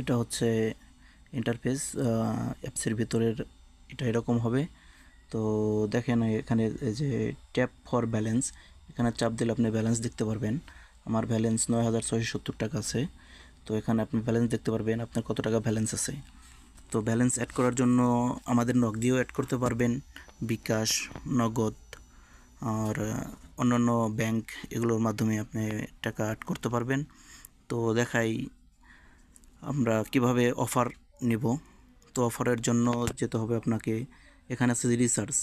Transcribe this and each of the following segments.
এটা হচ্ছে ইন্টারফেস অ্যাপসের ভিতরের এটা এরকম হবে। তো দেখেন এখানে এই যে ট্যাপ ফর ব্যালেন্স, এখানে চাপ দিলে আপনি ব্যালেন্স দেখতে পারবেন। আমার ব্যালেন্স 9670 টাকা আছে। তো এখানে আপনি ব্যালেন্স দেখতে পারবেন আপনার কত টাকা ব্যালেন্স আছে। তো ব্যালেন্স অ্যাড করার জন্য আমাদের নগদ দিয়েও অ্যাড করতে পারবেন, বিকাশ, নগদ আর অন্যান্য ব্যাংক এগুলোর মাধ্যমে আপনি টাকা অ্যাড করতে পারবেন। তো দেখাই আমরা কিভাবে অফার নেব। তো অফারের জন্য যেতে হবে আপনাকে, এখানে আছে রিসার্চ।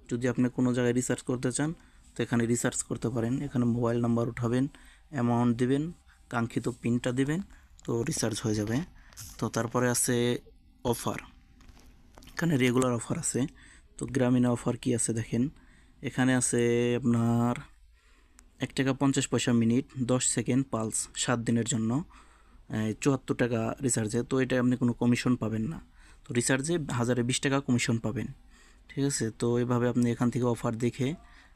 যদি আপনি কোনো জায়গায় রিসার্চ করতে চান তো এখানে রিসার্চ করতে পারেন। এখানে মোবাইল নাম্বার উঠাবেন, অ্যামাউন্ট দিবেন, কাঙ্ক্ষিত পিনটা দিবেন, তো রিসার্চ হয়ে যাবে। তো তারপরে আছে অফার, এখানে রেগুলার অফার আছে। তো গ্রামীণ অফার কি আছে দেখেন, এখানে আছে আপনার 1 টাকা 50 পয়সা মিনিট, 10 সেকেন্ড পালস, 7 দিনের জন্য 74 টাকা রিচার্জে। তো এটা আপনি কোনো কমিশন পাবেন না। তো রিচার্জে 1020 টাকা কমিশন পাবেন, ঠিক আছে। তো এইভাবে আপনি এখান থেকে অফার দেখে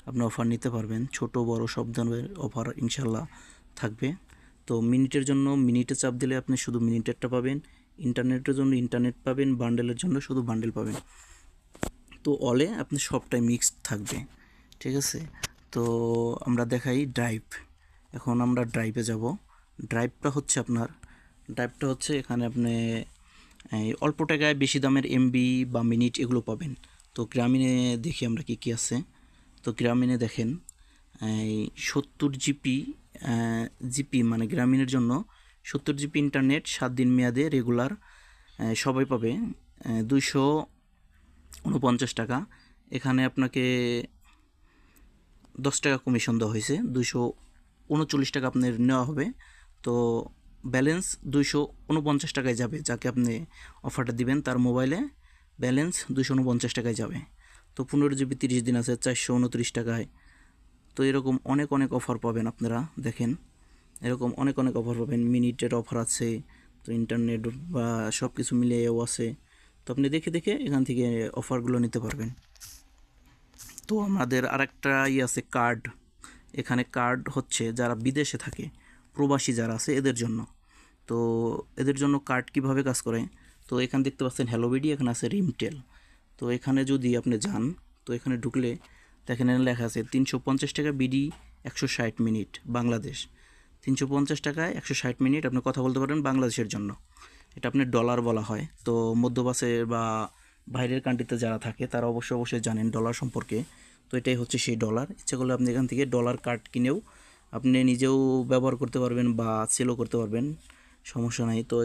আপনি অফার নিতে পারবেন। ছোট বড় সব ধরনের অফার ইনশাল্লাহ থাকবে। তো মিনিটের জন্য মিনিটে চাপ দিলে আপনি শুধু মিনিটেরটা পাবেন, ইন্টারনেটের জন্য ইন্টারনেট পাবেন, বান্ডেলের জন্য শুধু বান্ডেল পাবেন। তো অলে আপনি সবটাই মিক্সড থাকবে, ঠিক আছে। তো আমরা দেখাই ড্রাইভ। এখন আমরা ড্রাইভে যাব। ড্রাইভটা হচ্ছে এখানে আপনি এই অল্প টাকায় বেশি দামের এমবি বা মিনিট এগুলো পাবেন। তো গ্রামীণে দেখি আমরা কি কি আছে। তো গ্রামীণে দেখেন এই 70 জিবি জিপি মানে গ্রামীণের জন্য 70 জিবি ইন্টারনেট 7 দিন মেয়াদে রেগুলার সবাই পাবে 249 টাকা। এখানে আপনাকে 10 টাকা কমিশন দেওয়া হয়েছে, 239 টাকা আপনার নেওয়া হবে। তো ব্যালেন্স 249 টাকায় যাবে, যাকে আপনি অফারটা দিবেন তার মোবাইলে ব্যালেন্স 249 টাকায় যাবে। তো 15 জিবি 30 দিন আছে 429 টাকায়। তো এরকম অনেক অনেক অফার পাবেন আপনারা, দেখেন এরকম অনেক অনেক অফার পাবেন। মিনিটের অফার আছে, তো ইন্টারনেট বা সব কিছু মিলিয়েও আছে। তো আপনি দেখে দেখে এখান থেকে অফারগুলো নিতে পারবেন। তো আমাদের আরেকটা আছে কার্ড। এখানে কার্ড হচ্ছে যারা বিদেশে থাকে, প্রবাসী যারা আছে এদের জন্য। তো এদের জন্য কার্ড কিভাবে কাজ করে, তো এখানে দেখতে পাচ্ছেন হ্যালো বিডি, এখানে আছে রিমটেল। তো এখানে যদি আপনি যান, তো এখানে ঢুকলে দেখেন লেখা আছে 350 টাকা বিডি 160 মিনিট বাংলাদেশ। 350 টাকায় 160 মিনিট আপনি কথা বলতে পারেন বাংলাদেশের জন্য। এটা আপনি ডলার বলা হয়। তো মধ্যপ্রাচ্যের বা বাইরের কান্ট্রিতে যারা থাকে তারা অবশ্যই জানেন ডলার সম্পর্কে। তো এটাই হচ্ছে সেই ডলার। ইচ্ছা করলে আপনি এখান থেকে ডলার কার্ড কিনেও আপনি নিজেও ব্যবহার করতে পারবেন বা সেলও করতে পারবেন, সমস্যা নাই। তো